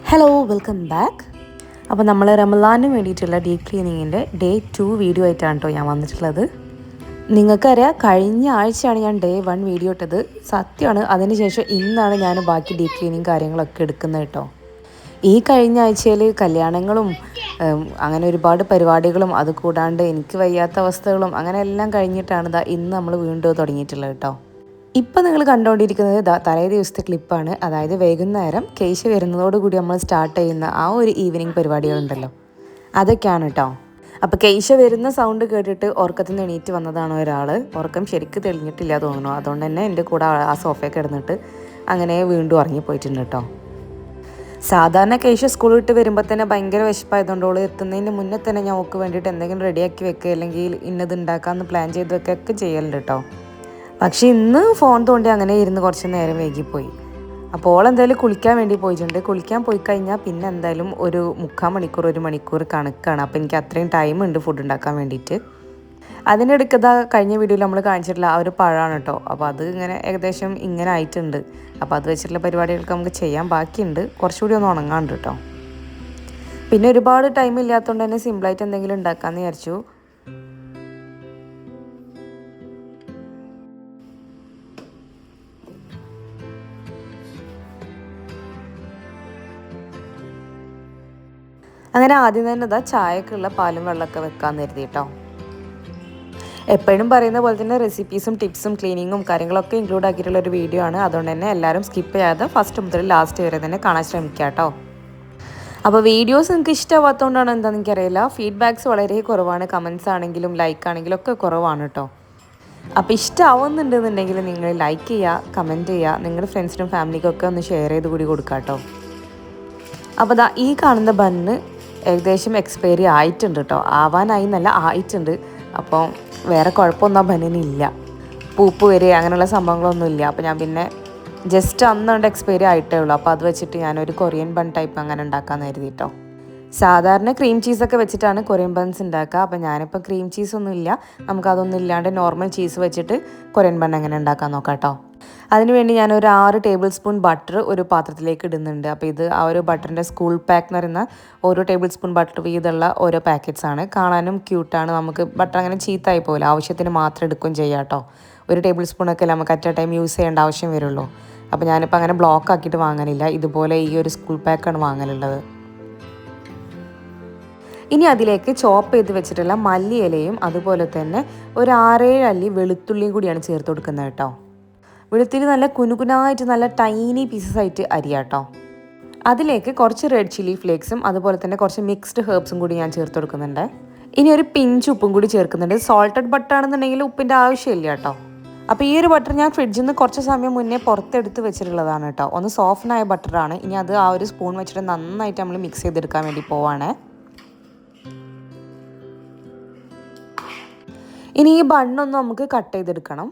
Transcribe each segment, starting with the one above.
Hello welcome back. അപ്പോൾ നമ്മൾ റമളാനിന് വേണ്ടിയിട്ടുള്ള ഡീപ്പ് ക്ലീനിങ്ങിൻ്റെ ഡേ 2 വീഡിയോ ആയിട്ടാണ് കേട്ടോ ഞാൻ വന്നിട്ടുള്ളത്. നിങ്ങൾക്കറിയാം, കഴിഞ്ഞ ആഴ്ചയാണ് ഞാൻ ഡേ 1 വീഡിയോ ഇട്ടത്. സത്യമാണ്, അതിനുശേഷം ഇന്നാണ് ഞാൻ ബാക്കി ഡീപ്പ് ക്ലീനിങ് കാര്യങ്ങളൊക്കെ എടുക്കുന്നത് കേട്ടോ. ഈ കഴിഞ്ഞ ആഴ്ചയിൽ കല്യാണങ്ങളും അങ്ങനെ ഒരുപാട് പരിപാടികളും അത് കൂടാണ്ട് എനിക്ക് വയ്യാത്ത അവസ്ഥകളും അങ്ങനെ എല്ലാം കഴിഞ്ഞിട്ടാണ് ഇന്ന് നമ്മൾ വീണ്ടും തുടങ്ങിയിട്ടുള്ളത് കേട്ടോ. ഇപ്പം നിങ്ങൾ കണ്ടുകൊണ്ടിരിക്കുന്നത് തലേ ദിവസത്തെ ക്ലിപ്പാണ്. അതായത് വൈകുന്നേരം കേശ് വരുന്നതോടുകൂടി നമ്മൾ സ്റ്റാർട്ട് ചെയ്യുന്ന ആ ഒരു ഈവനിങ് പരിപാടികളുണ്ടല്ലോ, അതൊക്കെയാണ് കേട്ടോ. അപ്പോൾ കേശ വരുന്ന സൗണ്ട് കേട്ടിട്ട് ഉറക്കത്തിൽ നിന്ന് എണീറ്റ് വന്നതാണ് ഒരാൾ. ഉറക്കം ശരിക്കും തെളിഞ്ഞിട്ടില്ല തോന്നുന്നു. അതുകൊണ്ട് തന്നെ എൻ്റെ കൂടെ ആ സോഫയിൽ കിടന്നിട്ട് അങ്ങനെ വീണ്ടും ഉറങ്ങിപ്പോയിട്ടുണ്ട് കേട്ടോ. സാധാരണ കേശ സ്കൂൾ വിട്ട് വരുമ്പോൾ തന്നെ ഭയങ്കര വിശപ്പായതുകൊണ്ട് ഓൾ എത്തുന്നതിന് മുന്നേ തന്നെ ഞാൻ ഓൾക്ക് വേണ്ടിയിട്ട് എന്തെങ്കിലും റെഡിയാക്കി വെക്കുക, അല്ലെങ്കിൽ ഇന്നത് ഉണ്ടാക്കാമെന്ന് പ്ലാൻ ചെയ്ത് വെക്കുകയൊക്കെ ചെയ്യലുണ്ട് കേട്ടോ. പക്ഷേ ഇന്ന് ഫോൺ തോണ്ടി അങ്ങനെ ഇരുന്ന് കുറച്ച് നേരം വൈകിപ്പോയി. അപ്പോൾ ഓൾ എന്തായാലും കുളിക്കാൻ വേണ്ടി പോയിട്ടുണ്ട്. കുളിക്കാൻ പോയി കഴിഞ്ഞാൽ പിന്നെ എന്തായാലും ഒരു 3/4 മണിക്കൂർ 1 മണിക്കൂർ കണക്കാണ്. അപ്പോൾ എനിക്ക് അത്രയും ടൈം ഉണ്ട് ഫുഡ് ഉണ്ടാക്കാൻ വേണ്ടിയിട്ട്. അതിനെടുക്കതാ കഴിഞ്ഞ വീഡിയോയിൽ നമ്മൾ കാണിച്ചിട്ടുള്ള ആ ഒരു പഴമാണ് കേട്ടോ. അപ്പോൾ അത് ഇങ്ങനെ ഏകദേശം ഇങ്ങനെ ആയിട്ടുണ്ട്. അപ്പോൾ അത് വെച്ചിട്ടുള്ള പരിപാടികൾക്ക് നമുക്ക് ചെയ്യാൻ ബാക്കിയുണ്ട്. കുറച്ചുകൂടി ഒന്ന് ഉണങ്ങാണ്ട് കേട്ടോ. പിന്നെ ഒരുപാട് ടൈം ഇല്ലാത്തതുകൊണ്ട് തന്നെ സിമ്പിളായിട്ട് എന്തെങ്കിലും ഉണ്ടാക്കാമെന്ന് വിചാരിച്ചു. അങ്ങനെ ആദ്യം തന്നെ ചായക്കുള്ള പാലും വെള്ളമൊക്കെ വെക്കാമെന്ന് കരുതി കേട്ടോ. എപ്പോഴും പറയുന്ന പോലെ തന്നെ റെസിപ്പീസും ടിപ്സും ക്ലീനിങ്ങും കാര്യങ്ങളൊക്കെ ഇൻക്ലൂഡ് ആക്കിയിട്ടുള്ള ഒരു വീഡിയോ ആണ്. അതുകൊണ്ട് തന്നെ എല്ലാവരും സ്കിപ്പ് ചെയ്യാതെ ഫസ്റ്റ് മുതൽ ലാസ്റ്റ് വരെ തന്നെ കാണാൻ ശ്രമിക്കുക കേട്ടോ. അപ്പോൾ വീഡിയോസ് നിങ്ങൾക്ക് ഇഷ്ടമാവാത്തതുകൊണ്ടാണ് എന്താണെന്ന് എനിക്കറിയില്ല, ഫീഡ്ബാക്ക്സ് വളരെ കുറവാണ്. കമൻസ് ആണെങ്കിലും ലൈക്ക് ആണെങ്കിലും ഒക്കെ കുറവാണ് കേട്ടോ. അപ്പോൾ ഇഷ്ടമാവുന്നുണ്ടെന്നുണ്ടെങ്കിൽ നിങ്ങൾ ലൈക്ക് ചെയ്യുക, കമൻറ്റ് ചെയ്യുക, നിങ്ങളുടെ ഫ്രണ്ട്സിനും ഫാമിലിക്കും ഒക്കെ ഒന്ന് ഷെയർ ചെയ്ത് കൂടി കൊടുക്കുക കേട്ടോ. അപ്പോൾ ഈ കാണുന്ന ബണ്ണ് ഏകദേശം എക്സ്പയറി ആയിട്ടുണ്ട് കേട്ടോ. ആവാനായി എന്നല്ല, ആയിട്ടുണ്ട്. അപ്പോൾ വേറെ കുഴപ്പമൊന്നും ആ ബണ്ണിനില്ല, പൂപ്പ് വരെ അങ്ങനെയുള്ള സംഭവങ്ങളൊന്നുമില്ല. അപ്പോൾ ഞാൻ പിന്നെ ജസ്റ്റ് അന്നുകൊണ്ട് എക്സ്പയറി ആയിട്ടേ ഉള്ളൂ. അപ്പോൾ അത് വെച്ചിട്ട് ഞാനൊരു കൊറിയൻ ബൺ ടൈപ്പ് അങ്ങനെ ഉണ്ടാക്കാമെന്ന് കരുതി കേട്ടോ. സാധാരണ ക്രീം ചീസൊക്കെ വെച്ചിട്ടാണ് കൊറിയൻ ബൺസ് ഉണ്ടാക്കുക. അപ്പോൾ ഞാനിപ്പോൾ ക്രീം ചീസൊന്നും ഇല്ല, നമുക്കതൊന്നും ഇല്ലാണ്ട് നോർമൽ ചീസ് വെച്ചിട്ട് കൊറിയൻ ബൺ എങ്ങനെ ഉണ്ടാക്കാൻ നോക്കാം കേട്ടോ. അതിനുവേണ്ടി ഞാനൊരു 6 ടേബിൾ സ്പൂൺ ബട്ടർ ഒരു പാത്രത്തിലേക്ക് ഇടുന്നുണ്ട്. അപ്പോൾ ഇത് ആ ഒരു ബട്ടറിൻ്റെ സ്കൂൾ പാക്ക് എന്ന് പറയുന്ന ഓരോ ടേബിൾ സ്പൂൺ ബട്ടർ വീതമുള്ള ഓരോ പാക്കറ്റ്സ് ആണ്. കാണാനും ക്യൂട്ടാണ്. നമുക്ക് ബട്ടർ അങ്ങനെ ചീത്തായി പോകില്ല, ആവശ്യത്തിന് മാത്രം എടുക്കുകയും ചെയ്യാം കേട്ടോ. ഒരു ടേബിൾ സ്പൂണൊക്കെ നമുക്ക് അറ്റ് എ ടൈം യൂസ് ചെയ്യേണ്ട ആവശ്യം വരുള്ളൂ. അപ്പോൾ ഞാനിപ്പോൾ അങ്ങനെ ബ്ലോക്ക് ആക്കിയിട്ട് വാങ്ങാനില്ല, ഇതുപോലെ ഈ ഒരു സ്കൂൾ പാക്കാണ് വാങ്ങലുള്ളത്. ഇനി അതിലേക്ക് ചോപ്പ് ചെയ്ത് വെച്ചിട്ടുള്ള മല്ലിയിലയും അതുപോലെ തന്നെ ഒരു 6-7 അല്ലി വെളുത്തുള്ളിയും കൂടിയാണ് ചേർത്ത് കൊടുക്കുന്നത് കേട്ടോ. വെളുത്തുള്ളി നല്ല കുനുകുനായിട്ട് നല്ല ടൈനി പീസസ് ആയിട്ട് അരിയാട്ടോ. അതിലേക്ക് കുറച്ച് റെഡ് ചില്ലി ഫ്ലേക്സും അതുപോലെ തന്നെ കുറച്ച് മിക്സ്ഡ് ഹെർബ്സും കൂടി ഞാൻ ചേർത്ത് കൊടുക്കുന്നുണ്ട്. ഇനി ഒരു പിഞ്ച് ഉപ്പും കൂടി ചേർക്കുന്നുണ്ട്. സോൾട്ടഡ് ബട്ടർ ആണെന്നുണ്ടെങ്കിൽ ഉപ്പിൻ്റെ ആവശ്യമില്ല കേട്ടോ. അപ്പോൾ ഈ ഒരു ബട്ടർ ഞാൻ ഫ്രിഡ്ജിൽ നിന്ന് കുറച്ച് സമയം മുന്നേ പുറത്തെടുത്ത് വെച്ചിട്ടുള്ളതാണ് കേട്ടോ. ഒന്ന് സോഫ്റ്റായ ബട്ടറാണ്. ഇനി അത് ആ ഒരു സ്പൂൺ വെച്ചിട്ട് നന്നായിട്ട് നമ്മൾ മിക്സ് ചെയ്തെടുക്കാൻ വേണ്ടി പോവാണ്. ഇനി ഈ ബണ്ണൊന്ന് നമുക്ക് കട്ട് ചെയ്തെടുക്കണം.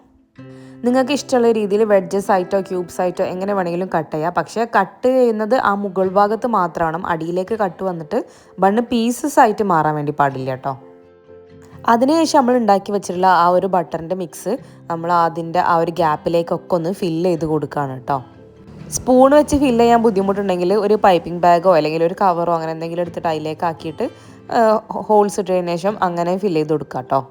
നിങ്ങൾക്ക് ഇഷ്ടമുള്ള രീതിയിൽ വെഡ്ജസ് ആയിട്ടോ ക്യൂബ്സ് ആയിട്ടോ എങ്ങനെ വേണമെങ്കിലും കട്ട് ചെയ്യാം. പക്ഷേ കട്ട് ചെയ്യുന്നത് ആ മുകൾ ഭാഗത്ത് മാത്രമാണ്. അടിയിലേക്ക് കട്ട് വന്നിട്ട് ബണ്ണ് പീസസ് ആയിട്ട് മാറാൻ വേണ്ടി പാടില്ല കേട്ടോ. അതിനുശേഷം നമ്മൾ ഉണ്ടാക്കി വെച്ചിട്ടുള്ള ആ ഒരു ബട്ടറിൻ്റെ മിക്സ് നമ്മൾ അതിൻ്റെ ആ ഒരു ഗ്യാപ്പിലേക്കൊക്കെ ഒന്ന് ഫില്ല് ചെയ്ത് കൊടുക്കുകയാണ് കേട്ടോ. സ്പൂൺ വെച്ച് ഫില്ല് ചെയ്യാൻ ബുദ്ധിമുട്ടുണ്ടെങ്കിൽ ഒരു പൈപ്പിംഗ് ബാഗോ അല്ലെങ്കിൽ ഒരു കവറോ അങ്ങനെ എന്തെങ്കിലും എടുത്തിട്ട് അതിലേക്ക് ആക്കിയിട്ട് ഹോൾസ് ഇട്ടതിന് ശേഷം അങ്ങനെ ഫില്ല് ചെയ്ത് കൊടുക്കുക കേട്ടോ.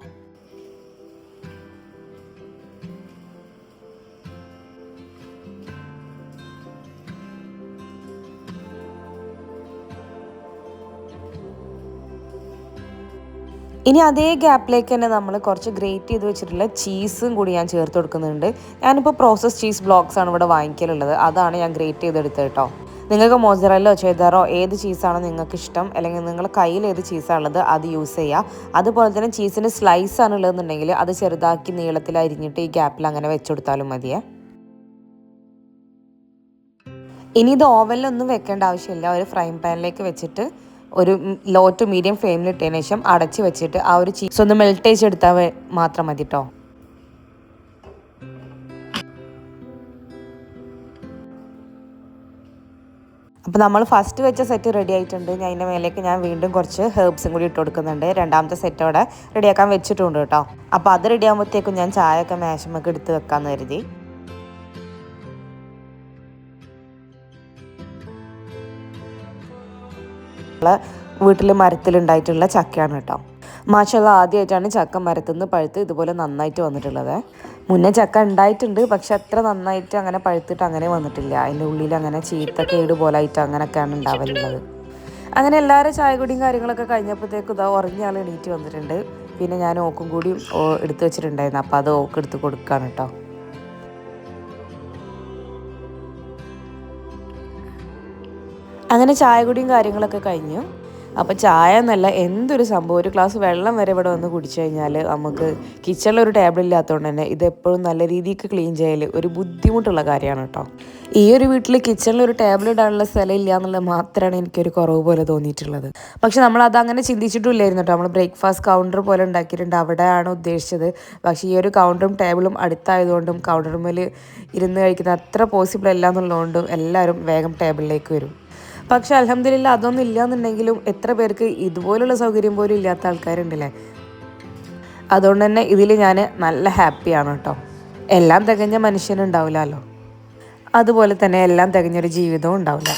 ഇനി അതേ ഗ്യാപ്പിലേക്ക് തന്നെ നമ്മൾ കുറച്ച് ഗ്രേറ്റ് ചെയ്ത് വെച്ചിട്ടുള്ള ചീസും കൂടി ഞാൻ ചേർത്ത് കൊടുക്കുന്നുണ്ട്. ഞാനിപ്പോൾ പ്രോസസ് ചീസ് ബ്ലോക്സ് ആണ് ഇവിടെ വാങ്ങിക്കലുള്ളത്, അതാണ് ഞാൻ ഗ്രേറ്റ് ചെയ്തെടുത്തത് കേട്ടോ. നിങ്ങൾക്ക് മോസറല്ലോ ചെദാറോ ഏത് ചീസാണോ നിങ്ങൾക്ക് ഇഷ്ടം, അല്ലെങ്കിൽ നിങ്ങളുടെ കയ്യിൽ ഏത് ചീസാണുള്ളത് അത് യൂസ് ചെയ്യുക. അതുപോലെ തന്നെ ചീസിന് സ്ലൈസ് ആണ് ഉള്ളതെന്നുണ്ടെങ്കിൽ അത് ചെറുതാക്കി നീളത്തിൽ അരിഞ്ഞിട്ട് ഈ ഗ്യാപ്പിൽ അങ്ങനെ വെച്ചുകൊടുത്താലും മതിയേ. ഇനി ഇത് ഓവനിലൊന്നും വെക്കേണ്ട ആവശ്യമില്ല. ഒരു ഫ്രൈ പാനിലേക്ക് വെച്ചിട്ട് ഒരു ലോ ടു മീഡിയം ഫ്ലെയിമിൽ ഇട്ടതിന് ശേഷം അടച്ച് വെച്ചിട്ട് ആ ഒരു ചീസ് ഒന്ന് മെൽറ്റ് ചെയ്തെടുത്താൽ മാത്രം മതി കേട്ടോ. അപ്പോൾ നമ്മൾ ഫസ്റ്റ് വെച്ച സെറ്റ് റെഡി ആയിട്ടുണ്ട്. ഞാൻ അതിൻ്റെ മേലേക്ക് ഞാൻ വീണ്ടും കുറച്ച് ഹെർബ്സും കൂടി ഇട്ട് കൊടുക്കുന്നുണ്ട്. രണ്ടാമത്തെ സെറ്റ് അവിടെ റെഡിയാക്കാൻ വെച്ചിട്ടുണ്ട് കേട്ടോ. അപ്പോൾ അത് റെഡി ആകുമ്പോഴത്തേക്കും ഞാൻ ചായയൊക്കെ മേശമൊക്കെ എടുത്ത് വെക്കാമെന്ന് കരുതി. വീട്ടിൽ മരത്തിലുണ്ടായിട്ടുള്ള ചക്കയാണ് കേട്ടോ. മാഷാഅല്ലാഹ് ആദ്യമായിട്ടാണ് ചക്ക മരത്തുനിന്ന് പഴുത്ത് ഇതുപോലെ നന്നായിട്ട് വന്നിട്ടുള്ളത്. മുന്നേ ചക്ക ഉണ്ടായിട്ടുണ്ട്, പക്ഷെ അത്ര നന്നായിട്ട് അങ്ങനെ പഴുത്തിട്ട് അങ്ങനെ വന്നിട്ടില്ല. അതിൻ്റെ ഉള്ളിൽ അങ്ങനെ ചീത്ത കേട് പോലായിട്ട് അങ്ങനെയൊക്കെയാണ് ഉണ്ടാവലുള്ളത്. അങ്ങനെ എല്ലാവരും ചായ കുടിയും കാര്യങ്ങളൊക്കെ കഴിഞ്ഞപ്പോഴത്തേക്കും ഇതാ ഉറങ്ങിയ ആൾ എണീറ്റ് വന്നിട്ടുണ്ട്. പിന്നെ ഞാൻ ഓക്കും കൂടി എടുത്ത് വെച്ചിട്ടുണ്ടായിരുന്നു, അപ്പോൾ അത് ഓക്ക് എടുത്ത് കൊടുക്കുകയാണ് കേട്ടോ. അങ്ങനെ ചായ കുടിയും കാര്യങ്ങളൊക്കെ കഴിഞ്ഞു. അപ്പോൾ ചായ എന്നല്ല എന്തൊരു സംഭവം, ഒരു ഗ്ലാസ് വെള്ളം വരെ ഇവിടെ വന്ന് കുടിച്ചു കഴിഞ്ഞാൽ നമുക്ക് കിച്ചണിലൊരു ടേബിൾ ഇല്ലാത്തതുകൊണ്ട് തന്നെ ഇതെപ്പോഴും നല്ല രീതിക്ക് ക്ലീൻ ചെയ്യൽ ഒരു ബുദ്ധിമുട്ടുള്ള കാര്യമാണ് കേട്ടോ. ഈ ഒരു വീട്ടിൽ കിച്ചണിലൊരു ടേബിൾ ഇടാനുള്ള സ്ഥലം ഇല്ല എന്നുള്ളത് മാത്രമാണ് എനിക്കൊരു കുറവ് പോലെ തോന്നിയിട്ടുള്ളത്. പക്ഷെ നമ്മൾ അതങ്ങനെ ചിന്തിച്ചിട്ടില്ലായിരുന്നു കേട്ടോ. നമ്മൾ ബ്രേക്ക്ഫാസ്റ്റ് കൗണ്ടർ പോലെ ഉണ്ടാക്കിയിട്ടുണ്ട്, അവിടെയാണ് ഉദ്ദേശിച്ചത്. പക്ഷേ ഈ ഒരു കൗണ്ടറും ടേബിളും അടുത്തായതുകൊണ്ടും കൗണ്ടറുമേൽ ഇരുന്ന് കഴിക്കുന്ന അത്ര പോസിബിൾ അല്ല എന്നുള്ളതുകൊണ്ടും എല്ലാവരും വേഗം ടേബിളിലേക്ക് വരും. പക്ഷെ അൽഹംദുലില്ലാ അതൊന്നും ഇല്ലയെന്നുണ്ടെങ്കിലും എത്ര പേർക്ക് ഇതുപോലുള്ള സൗകര്യം പോലും ഇല്ലാത്ത ആൾക്കാരുണ്ടല്ലേ. അതുകൊണ്ട് തന്നെ ഇതിൽ ഞാൻ നല്ല ഹാപ്പിയാണ് കേട്ടോ. എല്ലാം തികഞ്ഞ മനുഷ്യനുണ്ടാവില്ലല്ലോ, അതുപോലെ തന്നെ എല്ലാം തികഞ്ഞൊരു ജീവിതവും ഉണ്ടാവില്ല.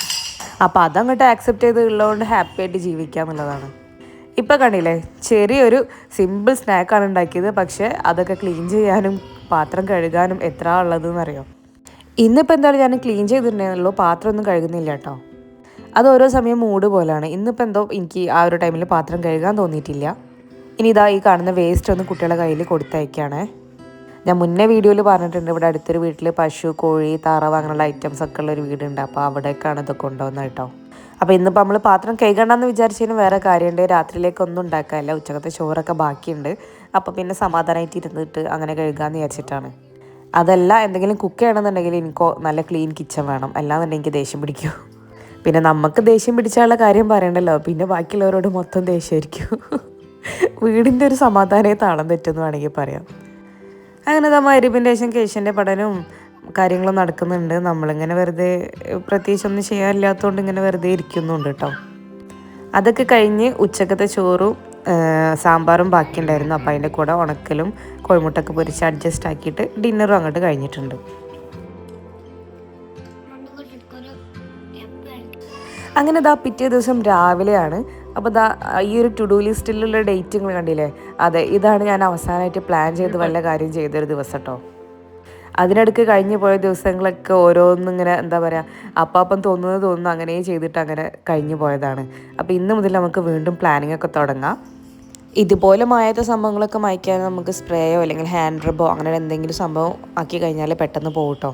അപ്പോൾ അതങ്ങോട്ട് ആക്സെപ്റ്റ് ചെയ്ത് ഉള്ളതുകൊണ്ട് ഹാപ്പി ആയിട്ട് ജീവിക്കുക എന്നുള്ളതാണ്. ഇപ്പം കണ്ടില്ലേ, ചെറിയൊരു സിമ്പിൾ സ്നാക്കാണ് ഉണ്ടാക്കിയത്, പക്ഷേ അതൊക്കെ ക്ലീൻ ചെയ്യാനും പാത്രം കഴുകാനും എത്ര ഉള്ളതെന്നറിയാം. ഇന്നിപ്പോൾ എന്തായാലും ഞാൻ ക്ലീൻ ചെയ്തിട്ടുണ്ടായിരുന്നുള്ളൂ, പാത്രമൊന്നും കഴുകുന്നില്ല കേട്ടോ. അത് ഓരോ സമയം മൂഡ് പോലെയാണ്. ഇന്നിപ്പോൾ എന്തോ എനിക്ക് ആ ഒരു ടൈമിൽ പാത്രം കഴുകാൻ തോന്നിയിട്ടില്ല. ഇനി ഇതാ ഈ കാണുന്ന വേസ്റ്റ് ഒന്ന് കുട്ടികളുടെ കയ്യിൽ കൊടുത്തയക്കുകയാണ്. ഞാൻ മുന്നേ വീഡിയോയിൽ പറഞ്ഞിട്ടുണ്ട്, ഇവിടെ അടുത്തൊരു വീട്ടിൽ പശു, കോഴി, താറാവ് അങ്ങനെയുള്ള ഐറ്റംസ് ഒക്കെ ഉള്ളൊരു വീടുണ്ട്. അപ്പോൾ അവിടേക്കാണ് ഇതൊക്കെ കൊണ്ടുവന്നത് കേട്ടോ. അപ്പോൾ ഇന്നിപ്പോൾ നമ്മൾ പാത്രം കഴുകണമെന്ന് വിചാരിച്ചതിന് വേറെ കാര്യമുണ്ട്. രാത്രിയിലേക്കൊന്നും ഉണ്ടാക്കാനില്ല, ഉച്ചക്കത്തെ ചോറൊക്കെ ബാക്കിയുണ്ട്. അപ്പോൾ പിന്നെ സമാധാനമായിട്ട് ഇരുന്നിട്ട് അങ്ങനെ കഴുകാമെന്ന് വിചാരിച്ചിട്ടാണ്. അതല്ല, എന്തെങ്കിലും കുക്ക് ചെയ്യണമെന്നുണ്ടെങ്കിൽ എനിക്ക് നല്ല ക്ലീൻ കിച്ചൺ വേണം, അല്ലാന്നുണ്ടെങ്കിൽ എനിക്ക് ദേഷ്യം പിടിക്കും. പിന്നെ നമുക്ക് ദേഷ്യം പിടിച്ചാലുള്ള കാര്യം പറയണ്ടല്ലോ, പിന്നെ ബാക്കിയുള്ളവരോട് മൊത്തം ദേഷ്യമായിരിക്കും. വീടിൻ്റെ ഒരു സമാധാനയെ താളം തെറ്റെന്ന് വേണമെങ്കിൽ പറയാം. അങ്ങനെ മഗ്‌രിബിൻ്റെ ശേഷം കേശൻ്റെ പഠനവും കാര്യങ്ങളും നടക്കുന്നുണ്ട്. നമ്മളിങ്ങനെ വെറുതെ പ്രത്യേകിച്ചൊന്നും ചെയ്യാനില്ലാത്തതുകൊണ്ട് ഇങ്ങനെ വെറുതെ ഇരിക്കുന്നുണ്ട് കേട്ടോ. അതൊക്കെ കഴിഞ്ഞ് ഉച്ചക്കത്തെ ചോറും സാമ്പാറും ബാക്കിയുണ്ടായിരുന്നു. അപ്പോൾ അതിൻ്റെ കൂടെ ഉണക്കലും കോഴിമുട്ടൊക്കെ പൊരിച്ച് അഡ്ജസ്റ്റ് ആക്കിയിട്ട് ഡിന്നറും അങ്ങോട്ട് കഴിഞ്ഞിട്ടുണ്ട്. അങ്ങനെ പിറ്റേ ദിവസം രാവിലെയാണ്. അപ്പോൾ ഈ ഒരു ടു ഡു ലിസ്റ്റിലുള്ള ഡേറ്റ് നിങ്ങൾ കണ്ടില്ലേ, അതെ ഇതാണ് ഞാൻ അവസാനമായിട്ട് പ്ലാൻ ചെയ്ത് വല്ല കാര്യം ചെയ്തൊരു ദിവസം കേട്ടോ. അതിനിടയ്ക്ക് കഴിഞ്ഞു പോയ ദിവസങ്ങളൊക്കെ ഓരോന്നിങ്ങനെ എന്താ പറയുക, അപ്പം തോന്നുന്നു അങ്ങനെ ചെയ്തിട്ട് അങ്ങനെ കഴിഞ്ഞു പോയതാണ്. അപ്പോൾ ഇന്ന് മുതൽ നമുക്ക് വീണ്ടും പ്ലാനിങ് ഒക്കെ തുടങ്ങാം. ഇതുപോലെ മായാത്ത സംഭവങ്ങളൊക്കെ മായ്ക്കാൻ നമുക്ക് സ്പ്രേയോ അല്ലെങ്കിൽ ഹാൻഡ് റബ്ബോ അങ്ങനെ എന്തെങ്കിലും സംഭവം ആക്കി കഴിഞ്ഞാൽ പെട്ടെന്ന് പോകും കേട്ടോ.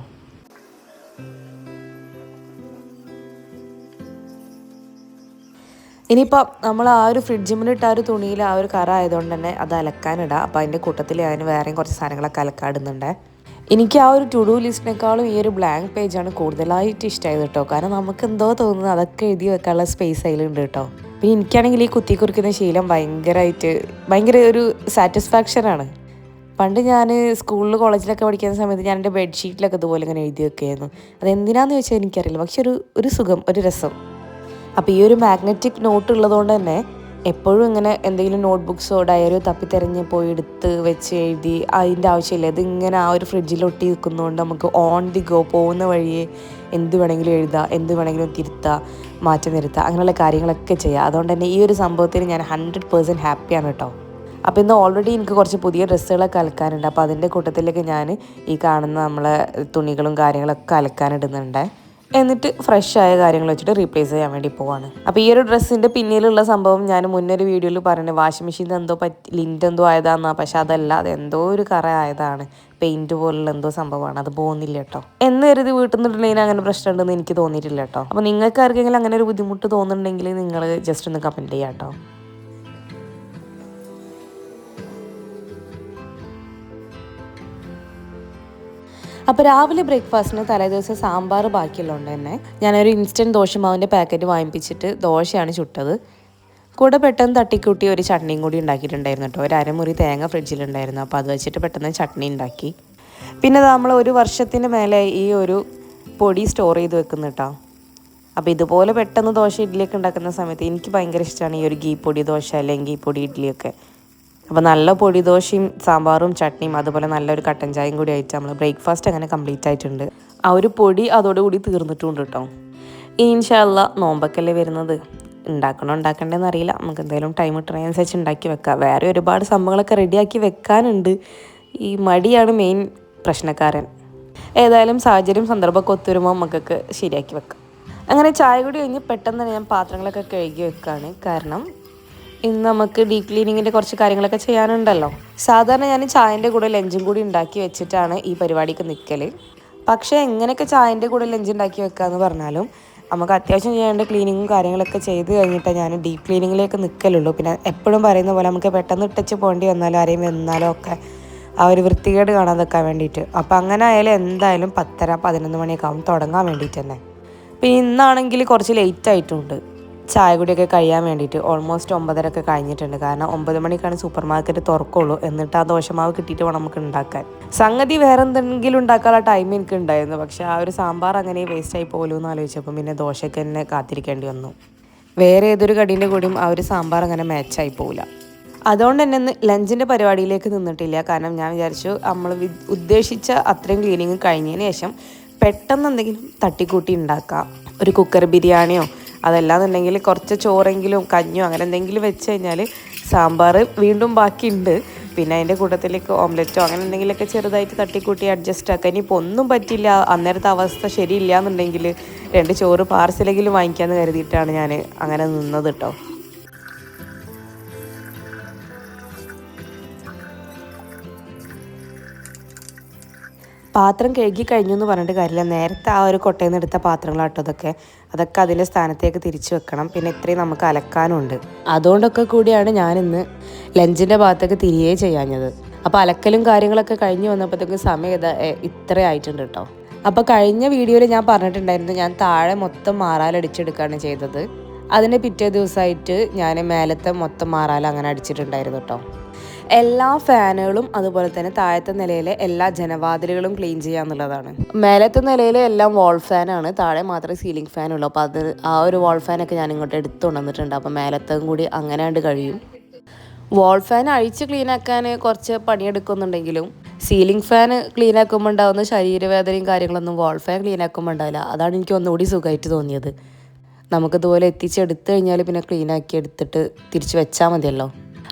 ഇനിയിപ്പോൾ നമ്മൾ ആ ഒരു ഫ്രിഡ്ജിമിലിട്ട് ആ ഒരു തുണിയിൽ ആ ഒരു കറ ആയതുകൊണ്ട് തന്നെ അത് അലക്കാനിടാം. അപ്പോൾ അതിൻ്റെ കൂട്ടത്തിൽ അതിന് വേറെയും കുറച്ച് സാധനങ്ങളൊക്കെ അലക്കാടുന്നുണ്ട്. എനിക്ക് ആ ഒരു ടു ഡു ലിസ്റ്റിനേക്കാളും ഈ ഒരു ബ്ലാങ്ക് പേജാണ് കൂടുതലായിട്ട് ഇഷ്ടമായത് കേട്ടോ. കാരണം നമുക്ക് എന്തോ തോന്നുന്നു അതൊക്കെ എഴുതി വെക്കാനുള്ള സ്പേസ് അതിലുണ്ട് കേട്ടോ. പിന്നെ എനിക്കാണെങ്കിൽ ഈ കുത്തി കുറിക്കുന്ന ശീലം ഭയങ്കര ഒരു സാറ്റിസ്ഫാക്ഷനാണ്. പണ്ട് ഞാൻ സ്കൂളിൽ കോളേജിലൊക്കെ പഠിക്കുന്ന സമയത്ത് ഞാൻ എൻ്റെ ബെഡ്ഷീറ്റിലൊക്കെ ഇതുപോലെ ഇങ്ങനെ എഴുതി വെക്കുകയായിരുന്നു. അതെന്തിനാന്ന് ചോദിച്ചാൽ എനിക്കറിയില്ല, പക്ഷെ ഒരു സുഖം, ഒരു രസം. അപ്പോൾ ഈ ഒരു മാഗ്നറ്റിക് നോട്ട് ഉള്ളതുകൊണ്ട് തന്നെ എപ്പോഴും ഇങ്ങനെ എന്തെങ്കിലും നോട്ട്ബുക്സോ ഡയറിയോ തപ്പിത്തെരഞ്ഞ് പോയി എടുത്ത് വെച്ച് എഴുതി അതിൻ്റെ ആവശ്യമില്ല. ഇതിങ്ങനെ ആ ഒരു ഫ്രിഡ്ജിൽ ഒട്ടി നിൽക്കുന്നതുകൊണ്ട് നമുക്ക് ഓൺ ദി ഗോ പോകുന്ന വഴിയെ എന്ത് വേണമെങ്കിലും എഴുതാം, എന്ത് വേണമെങ്കിലും തിരുത്താം, മാറ്റം വരുത്താം, അങ്ങനെയുള്ള കാര്യങ്ങളൊക്കെ ചെയ്യാം. അതുകൊണ്ട് തന്നെ ഈ ഒരു സംഭവത്തിന് ഞാൻ 100% ഹാപ്പിയാണ് കേട്ടോ. അപ്പോൾ ഇന്ന് ഓൾറെഡി എനിക്ക് കുറച്ച് പുതിയ ഡ്രസ്സുകളൊക്കെ അലക്കാനുണ്ട്. അപ്പോൾ അതിൻ്റെ കൂട്ടത്തിലേക്ക് ഞാൻ ഈ കാണുന്ന നമ്മളെ തുണികളും കാര്യങ്ങളൊക്കെ അലക്കാനിടുന്നുണ്ട്. എന്നിട്ട് ഫ്രഷ് ആയ കാര്യങ്ങൾ വെച്ചിട്ട് റീപ്ലേസ് ചെയ്യാൻ വേണ്ടി പോവാണ്. അപ്പോൾ ഈ ഒരു ഡ്രസ്സിൻ്റെ പിന്നിലുള്ള സംഭവം ഞാൻ മുന്നൊരു വീഡിയോയിൽ പറഞ്ഞു, വാഷിംഗ് മെഷീനിൽ എന്തോ ലിൻ്റ് എന്തോ ആയതാണെന്നാ. പക്ഷെ അതല്ല, അത് എന്തോ ഒരു കറ ആയതാണ്, പെയിൻറ്റ് പോലുള്ള എന്തോ സംഭവമാണ്, അത് പോകുന്നില്ല കേട്ടോ. എന്ന് കരുതി വീട്ടിൽ നിന്നിട്ടുണ്ടെങ്കിൽ അങ്ങനെ പ്രശ്നമുണ്ടെന്ന് എനിക്ക് തോന്നിയിട്ടില്ല കേട്ടോ. അപ്പോൾ നിങ്ങൾക്ക് ആർക്കെങ്കിലും അങ്ങനെ ഒരു ബുദ്ധിമുട്ട് തോന്നുന്നുണ്ടെങ്കിൽ നിങ്ങൾ ജസ്റ്റ് ഒന്ന് കമൻറ്റ് ചെയ്യാം കേട്ടോ. അപ്പോൾ രാവിലെ ബ്രേക്ക്ഫാസ്റ്റിന് തലേദിവസം സാമ്പാർ ബാക്കിയുള്ളതുകൊണ്ട് തന്നെ ഞാനൊരു ഇൻസ്റ്റൻറ്റ് ദോശമാവിൻ്റെ പാക്കറ്റ് വാങ്ങിപ്പിച്ചിട്ട് ദോശയാണ് ചുട്ടത്. കൂടെ പെട്ടെന്ന് തട്ടിക്കൂട്ടി ഒരു ചട്നിയും കൂടി ഉണ്ടാക്കിയിട്ടുണ്ടായിരുന്നു കേട്ടോ. ഒരു അരമുറി തേങ്ങ ഫ്രിഡ്ജിലുണ്ടായിരുന്നു, അപ്പോൾ അത് വെച്ചിട്ട് പെട്ടെന്ന് ചട്നി ഉണ്ടാക്കി. പിന്നെ നമ്മൾ ഒരു വർഷത്തിന് മേലെ ഈ ഒരു പൊടി സ്റ്റോർ ചെയ്ത് വെക്കുന്നു കേട്ടോ. അപ്പോൾ ഇതുപോലെ പെട്ടെന്ന് ദോശ ഇഡ്ഡലിയൊക്കെ ഉണ്ടാക്കുന്ന സമയത്ത് എനിക്ക് ഭയങ്കര ഇഷ്ടമാണ് ഈ ഒരു ഗീ പൊടി ദോശ അല്ലെങ്കിൽ ഗീ പൊടി ഇഡ്ഡലിയൊക്കെ. അപ്പോൾ നല്ല പൊടി ദോശയും സാമ്പാറും ചട്നിയും അതുപോലെ നല്ലൊരു കട്ടൻ ചായയും കൂടി ആയിട്ട് നമ്മൾ ബ്രേക്ക്ഫാസ്റ്റ് അങ്ങനെ കംപ്ലീറ്റ് ആയിട്ടുണ്ട്. ആ ഒരു പൊടി അതോടുകൂടി തീർന്നിട്ടുണ്ട് കേട്ടോ. ഇൻഷാ അല്ലാഹ് നോമ്പൊക്കെയല്ലേ വരുന്നത്, ഉണ്ടാക്കണ്ടെന്ന് അറിയില്ല. നമുക്ക് എന്തായാലും ടൈം കിട്ടുന്നതിനനുസരിച്ച് ഉണ്ടാക്കി വെക്കാം. വേറെ ഒരുപാട് സംഭവങ്ങളൊക്കെ റെഡിയാക്കി വെക്കാനുണ്ട്. ഈ മടിയാണ് മെയിൻ പ്രശ്നക്കാരൻ. ഏതായാലും സാഹചര്യം സന്ദർഭമൊക്കെ ഒത്തുവരുമ്പോൾ നമുക്കൊക്കെ ശരിയാക്കി വെക്കാം. അങ്ങനെ ചായ കൂടി കഴിഞ്ഞ് പെട്ടെന്ന് തന്നെ ഞാൻ പാത്രങ്ങളൊക്കെ കഴുകി വെക്കുകയാണ്. കാരണം ഇന്ന് നമുക്ക് ഡീപ് ക്ലീനിങ്ങിൻ്റെ കുറച്ച് കാര്യങ്ങളൊക്കെ ചെയ്യാനുണ്ടല്ലോ. സാധാരണ ഞാൻ ചായൻ്റെ കൂടെ ലഞ്ചും കൂടി ഉണ്ടാക്കി വെച്ചിട്ടാണ് ഈ പരിപാടിക്ക് നിൽക്കൽ. പക്ഷേ എങ്ങനെയൊക്കെ ചായൻ്റെ കൂടെ ലഞ്ച് ഉണ്ടാക്കി വെക്കാമെന്ന് പറഞ്ഞാലും നമുക്ക് അത്യാവശ്യം ചെയ്യേണ്ട ക്ലീനിങ്ങും കാര്യങ്ങളൊക്കെ ചെയ്ത് കഴിഞ്ഞിട്ട് ഞാൻ ഡീപ് ക്ലീനിങ്ങിലേക്ക് നിൽക്കലുള്ളൂ. പിന്നെ എപ്പോഴും പറയുന്ന പോലെ നമുക്ക് പെട്ടെന്ന് ഇട്ടച്ച് പോകേണ്ടി വന്നാലും ആരെയും വന്നാലും ഒക്കെ ആ ഒരു വൃത്തികേട് കാണാൻ വെക്കാൻ വേണ്ടിയിട്ട്. അപ്പോൾ അങ്ങനെ ആയാലും എന്തായാലും 10:30-11 മണിയൊക്കെ ആവും തുടങ്ങാൻ വേണ്ടിയിട്ട് തന്നെ. പിന്നെ ഇന്നാണെങ്കിൽ കുറച്ച് ലേറ്റ് ആയിട്ടുണ്ട് ചായ കൂടിയൊക്കെ കഴിയാൻ വേണ്ടിയിട്ട്. ഓൾമോസ്റ്റ് 9:30 കഴിഞ്ഞിട്ടുണ്ട്. കാരണം 9 മണിക്കാണ് സൂപ്പർ മാർക്കറ്റ് തുറക്കുള്ളൂ. എന്നിട്ട് ആ ദോശമാവ് കിട്ടിയിട്ട് വേണം നമുക്ക് ഉണ്ടാക്കാൻ. സംഗതി വേറെ എന്തെങ്കിലും ഉണ്ടാക്കാനുള്ള ടൈം എനിക്ക് ഉണ്ടായിരുന്നു. പക്ഷേ ആ ഒരു സാമ്പാർ അങ്ങനെ വേസ്റ്റായി പോലും എന്ന് ആലോചിച്ചപ്പോൾ പിന്നെ ദോശയ്ക്ക് തന്നെ കാത്തിരിക്കേണ്ടി വന്നു. വേറെ ഏതൊരു കടീൻ്റെ കൂടിയും ആ ഒരു സാമ്പാർ അങ്ങനെ മാച്ചായി പോവില്ല. അതുകൊണ്ട് തന്നെ ലഞ്ചിൻ്റെ പരിപാടിയിലേക്ക് നിന്നിട്ടില്ല. കാരണം ഞാൻ വിചാരിച്ചു നമ്മൾ ഉദ്ദേശിച്ച അത്രയും ക്ലീനിങ് കഴിഞ്ഞതിന് ശേഷം പെട്ടെന്ന് എന്തെങ്കിലും തട്ടിക്കൂട്ടി ഉണ്ടാക്കാം. ഒരു കുക്കർ ബിരിയാണിയോ അതല്ലാന്നുണ്ടെങ്കിൽ കുറച്ച് ചോറെങ്കിലും കഞ്ഞോ അങ്ങനെ എന്തെങ്കിലും വെച്ച് കഴിഞ്ഞാൽ സാമ്പാർ വീണ്ടും ബാക്കിയുണ്ട്. പിന്നെ അതിൻ്റെ കൂട്ടത്തിലേക്ക് ഓംലെറ്റോ അങ്ങനെ എന്തെങ്കിലുമൊക്കെ ചെറുതായിട്ട് തട്ടിക്കൂട്ടി അഡ്ജസ്റ്റ് ആക്കുക. ഇനിയിപ്പോൾ ഒന്നും പറ്റില്ല, അന്നേരത്തെ അവസ്ഥ ശരിയില്ല എന്നുണ്ടെങ്കിൽ 2 ചോറ് പാർസലെങ്കിലും വാങ്ങിക്കാമെന്ന് കരുതിയിട്ടാണ് ഞാൻ അങ്ങനെ നിന്നത് കേട്ടോ. പാത്രം കഴുകി കഴിഞ്ഞു എന്ന് പറഞ്ഞിട്ട് കാര്യമില്ല. നേരത്തെ ആ ഒരു കൊട്ടയിൽ നിന്ന് എടുത്ത പാത്രങ്ങളാട്ടോ അതൊക്കെ അതിൻ്റെ സ്ഥാനത്തേക്ക് തിരിച്ചു വെക്കണം. പിന്നെ ഇത്രയും നമുക്ക് അലക്കാനുണ്ട്. അതുകൊണ്ടൊക്കെ കൂടിയാണ് ഞാനിന്ന് ലഞ്ചിൻ്റെ ഭാഗത്തേക്ക് തിരികെ ചെയ്യാഞ്ഞത്. അപ്പോൾ അലക്കലും കാര്യങ്ങളൊക്കെ കഴിഞ്ഞ് വന്നപ്പോഴത്തേക്കും സമയം ഇത്ര ആയിട്ടുണ്ട് കേട്ടോ. അപ്പോൾ കഴിഞ്ഞ വീഡിയോയിൽ ഞാൻ പറഞ്ഞിട്ടുണ്ടായിരുന്നു ഞാൻ താഴെ മൊത്തം മാറാലടിച്ചെടുക്കുകയാണ് ചെയ്തത്. അതിൻ്റെ പിറ്റേ ദിവസമായിട്ട് ഞാൻ മേലത്തെ മൊത്തം മാറാല അങ്ങനെ അടിച്ചിട്ടുണ്ടായിരുന്നു കേട്ടോ. എല്ലാ ഫാനുകളും അതുപോലെ തന്നെ താഴത്തെ നിലയിലെ എല്ലാ ജനവാതിലുകളും ക്ലീൻ ചെയ്യുക എന്നുള്ളതാണ്. മേലത്തെ നിലയിൽ എല്ലാം വാൾ ഫാനാണ്, താഴെ മാത്രമേ സീലിംഗ് ഫാനുള്ളൂ. അപ്പോൾ ആ ഒരു വാൾ ഫാനൊക്കെ ഞാൻ ഇങ്ങോട്ട് എടുത്തു കൊണ്ടുവന്നിട്ടുണ്ട്. അപ്പോൾ മേലത്തും കൂടി അങ്ങനെ കണ്ട് കഴിയും. വാൾ ഫാൻ അഴിച്ച് ക്ലീനാക്കാൻ കുറച്ച് പണിയെടുക്കുന്നുണ്ടെങ്കിലും സീലിംഗ് ഫാൻ ക്ലീനാക്കുമ്പോൾ ഉണ്ടാകുന്ന ശരീരവേദനയും കാര്യങ്ങളൊന്നും വാൾ ഫാൻ ക്ലീനാക്കുമ്പോൾ ഉണ്ടാവില്ല. അതാണ് എനിക്ക് ഒന്നുകൂടി സുഖമായിട്ട് തോന്നിയത്. നമുക്കിതുപോലെ എത്തിച്ചെടുത്തു കഴിഞ്ഞാൽ പിന്നെ ക്ലീനാക്കി എടുത്തിട്ട് തിരിച്ച് വെച്ചാൽ മതിയല്ലോ.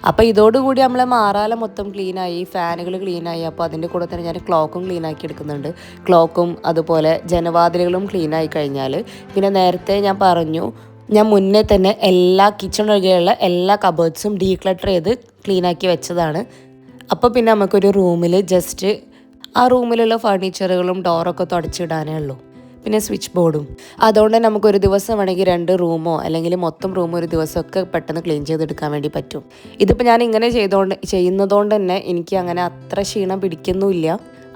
അപ്പോൾ ഇതോടുകൂടി നമ്മളെ മാറാല മൊത്തം ക്ലീനായി, ഫാനുകൾ ക്ലീനായി. അപ്പോൾ അതിൻ്റെ കൂടെ തന്നെ ഞാൻ ക്ലോക്കും ക്ലീനാക്കി എടുക്കുന്നുണ്ട്. ക്ലോക്കും അതുപോലെ ജനവാതിലുകളും ക്ലീനായി കഴിഞ്ഞാൽ പിന്നെ നേരത്തെ ഞാൻ പറഞ്ഞു ഞാൻ മുന്നേ തന്നെ എല്ലാ കിച്ചൺ ഒഴികെയുള്ള എല്ലാ കബേർഡ്സും ഡീക്ലട്ടർ ചെയ്ത് ക്ലീനാക്കി വെച്ചതാണ്. അപ്പോൾ പിന്നെ നമുക്കൊരു റൂമിൽ ജസ്റ്റ് ആ റൂമിലുള്ള ഫർണിച്ചറുകളും ഡോറൊക്കെ തുടച്ചിടാനേ ഉള്ളൂ. പിന്നെ സ്വിച്ച് ബോർഡും. അതുകൊണ്ട് തന്നെ നമുക്കൊരു ദിവസം വേണമെങ്കിൽ 2 റൂമോ അല്ലെങ്കിൽ മൊത്തം റൂമോ ഒരു ദിവസമൊക്കെ പെട്ടെന്ന് ക്ലീൻ ചെയ്തെടുക്കാൻ വേണ്ടി പറ്റും. ഇതിപ്പോൾ ഞാൻ ഇങ്ങനെ ചെയ്യുന്നതുകൊണ്ട് തന്നെ എനിക്ക് അങ്ങനെ അത്ര ക്ഷീണം പിടിക്കുന്നുമില്ല,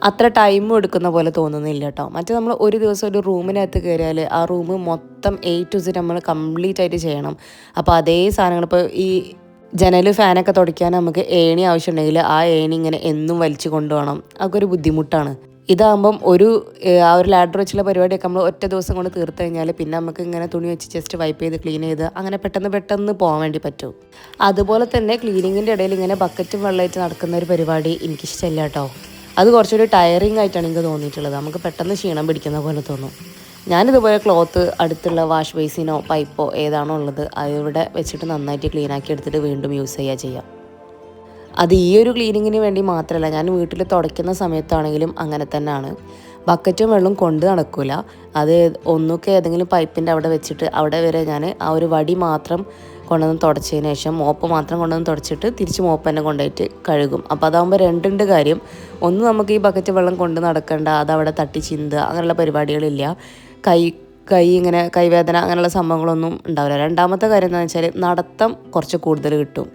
അത്ര ടൈമും എടുക്കുന്ന പോലെ തോന്നുന്നില്ല കേട്ടോ. മറ്റേ നമ്മൾ ഒരു ദിവസം ഒരു റൂമിനകത്ത് കയറിയാൽ ആ റൂം മൊത്തം A to Z നമ്മൾ കംപ്ലീറ്റ് ആയിട്ട് ചെയ്യണം. അപ്പോൾ അതേ സാധനങ്ങൾ ഇപ്പോൾ ഈ ജനൽ ഫാനൊക്കെ തുടയ്ക്കാൻ നമുക്ക് ഏണി ആവശ്യമുണ്ടെങ്കിൽ ആ ഏണി ഇങ്ങനെ എന്നും വലിച്ചു കൊണ്ടുപോകണം. അതൊക്കെ ഒരു ബുദ്ധിമുട്ടാണ്. ഇതാകുമ്പം ആ ഒരു ലാഡർ വെച്ചുള്ള പരിപാടിയൊക്കെ നമ്മൾ ഒറ്റ ദിവസം കൊണ്ട് തീർത്ത് കഴിഞ്ഞാൽ പിന്നെ നമുക്ക് ഇങ്ങനെ തുണി വെച്ച് ജസ്റ്റ് വൈപ്പ് ചെയ്ത് ക്ലീൻ ചെയ്ത് അങ്ങനെ പെട്ടെന്ന് പോകാൻ വേണ്ടി പറ്റും. അതുപോലെ തന്നെ ക്ലീനിങ്ങിൻ്റെ ഇടയിൽ ഇങ്ങനെ ബക്കറ്റും വെള്ളമായിട്ട് നടക്കുന്ന ഒരു പരിപാടി എനിക്കിഷ്ടമില്ല കേട്ടോ. അത് കുറച്ചൊരു ടയറിങ് ആയിട്ടാണ് എനിക്ക് തോന്നിയിട്ടുള്ളത്. നമുക്ക് പെട്ടെന്ന് ക്ഷീണം പിടിക്കുന്ന പോലെ തോന്നും. ഞാനിതുപോലെ ക്ലോത്ത് അടുത്തുള്ള വാഷ് ബേസിനോ പൈപ്പോ ഏതാണോ ഉള്ളത് അതിവിടെ വെച്ചിട്ട് നന്നായിട്ട് ക്ലീനാക്കി എടുത്തിട്ട് വീണ്ടും യൂസ് ചെയ്യാം. അത് ഈ ഒരു ക്ലീനിങ്ങിന് വേണ്ടി മാത്രമല്ല, ഞാൻ വീട്ടിൽ തുടയ്ക്കുന്ന സമയത്താണെങ്കിലും അങ്ങനെ തന്നെയാണ്. ബക്കറ്റും വെള്ളം കൊണ്ട് നടക്കില്ല. അത് ഒന്നൊക്കെ ഏതെങ്കിലും പൈപ്പിൻ്റെ അവിടെ വെച്ചിട്ട് അവിടെ വരെ ഞാൻ ആ ഒരു വടി മാത്രം കൊണ്ടുവന്ന് തുടച്ചതിന് ശേഷം മോപ്പ് മാത്രം കൊണ്ടുവന്ന് തുടച്ചിട്ട് തിരിച്ച് മോപ്പ് തന്നെ കൊണ്ടുപോയിട്ട് കഴുകും. അപ്പോൾ അതാകുമ്പോൾ രണ്ടുണ്ട് കാര്യം. ഒന്ന് നമുക്ക് ഈ ബക്കറ്റ് വെള്ളം കൊണ്ട് നടക്കണ്ട, അതവിടെ തട്ടി ചിന്തുക അങ്ങനെയുള്ള പരിപാടികളില്ല. കൈ ഇങ്ങനെ കൈവേദന അങ്ങനെയുള്ള സംഭവങ്ങളൊന്നും ഉണ്ടാവില്ല. രണ്ടാമത്തെ കാര്യം എന്താണെന്ന് വെച്ചാൽ നടത്തം കുറച്ച് കൂടുതൽ കിട്ടും.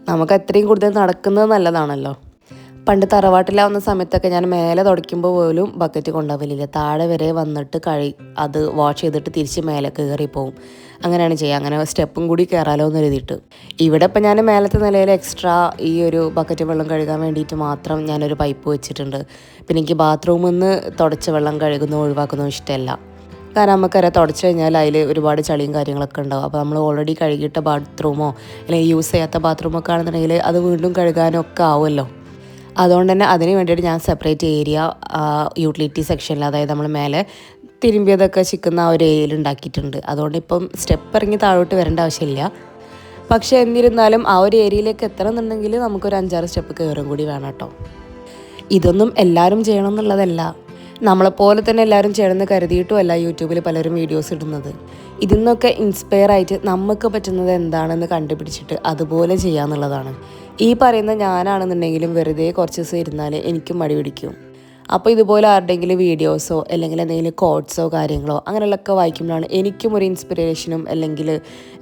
നമുക്ക് അത്രയും കൂടുതൽ നടക്കുന്നത് നല്ലതാണല്ലോ. പണ്ട് തറവാട്ടിലാവുന്ന സമയത്തൊക്കെ ഞാൻ മേലെ തുടയ്ക്കുമ്പോൾ പോലും ബക്കറ്റ് കൊണ്ടുപോകലില്ല. താഴെ വരെ വന്നിട്ട് അത് വാഷ് ചെയ്തിട്ട് തിരിച്ച് മേലെ കയറി പോവും. അങ്ങനെയാണ് ചെയ്യുക. അങ്ങനെ സ്റ്റെപ്പും കൂടി കയറാലോ എന്ന് എഴുതിയിട്ട്. ഇവിടെ ഇപ്പം ഞാൻ മേലത്തെ നിലയിൽ എക്സ്ട്രാ ഈ ഒരു ബക്കറ്റ് വെള്ളം കഴുകാൻ വേണ്ടിയിട്ട് മാത്രം ഞാനൊരു പൈപ്പ് വെച്ചിട്ടുണ്ട്. പിന്നെ എനിക്ക് ബാത്റൂമിൽ നിന്ന് തുടച്ച വെള്ളം കഴുകുന്നതും ഒഴിവാക്കുന്നതും ഇഷ്ടമല്ല. കാരണം നമുക്കറിയാം തുടച്ചു കഴിഞ്ഞാൽ അതിൽ ഒരുപാട് ചളിയും കാര്യങ്ങളൊക്കെ ഉണ്ടാവും. അപ്പോൾ നമ്മൾ ഓൾറെഡി കഴുകിയിട്ട ബാത്റൂമോ അല്ലെങ്കിൽ യൂസ് ചെയ്യാത്ത ബാത്റൂമൊക്കെ ആണെന്നുണ്ടെങ്കിൽ അത് വീണ്ടും കഴുകാനൊക്കെ ആവുമല്ലോ. അതുകൊണ്ട് തന്നെ അതിന് വേണ്ടിയിട്ട് ഞാൻ സെപ്പറേറ്റ് ഏരിയ യൂട്ടിലിറ്റി സെക്ഷനിൽ, അതായത് നമ്മൾ മേലെ തിരുമ്പിയതൊക്കെ ചിക്കുന്ന ആ ഒരു ഏരിയയിൽ ഉണ്ടാക്കിയിട്ടുണ്ട്. അതുകൊണ്ട് ഇപ്പം സ്റ്റെപ്പ് ഇറങ്ങി താഴോട്ട് വരേണ്ട ആവശ്യമില്ല. പക്ഷേ എന്നിരുന്നാലും ആ ഒരു ഏരിയയിലേക്ക് എത്തണം എന്നുണ്ടെങ്കിൽ നമുക്കൊരു 5-6 സ്റ്റെപ്പ് കയറും കൂടി വേണം കേട്ടോ. ഇതൊന്നും എല്ലാവരും ചെയ്യണം എന്നുള്ളതല്ല, നമ്മളെപ്പോലെ തന്നെ എല്ലാവരും ചെയ്യണമെന്ന് കരുതിയിട്ടുമല്ല യൂട്യൂബിൽ പലരും വീഡിയോസ് ഇടുന്നത്. ഇതിൽ നിന്നൊക്കെ ഇൻസ്പയർ ആയിട്ട് നമുക്ക് പറ്റുന്നത് എന്താണെന്ന് കണ്ടുപിടിച്ചിട്ട് അതുപോലെ ചെയ്യാന്നുള്ളതാണ്. ഈ പറയുന്ന ഞാനാണെന്നുണ്ടെങ്കിലും വെറുതെ കുറച്ച് ദിവസം ഇരുന്നാൽ എനിക്കും മടി പിടിക്കും. അപ്പോൾ ഇതുപോലെ ആരുടെയെങ്കിലും വീഡിയോസോ അല്ലെങ്കിൽ എന്തെങ്കിലും കോട്ട്സോ കാര്യങ്ങളോ അങ്ങനെയുള്ളതൊക്കെ വായിക്കുമ്പോഴാണ് എനിക്കും ഒരു ഇൻസ്പിറേഷനും അല്ലെങ്കിൽ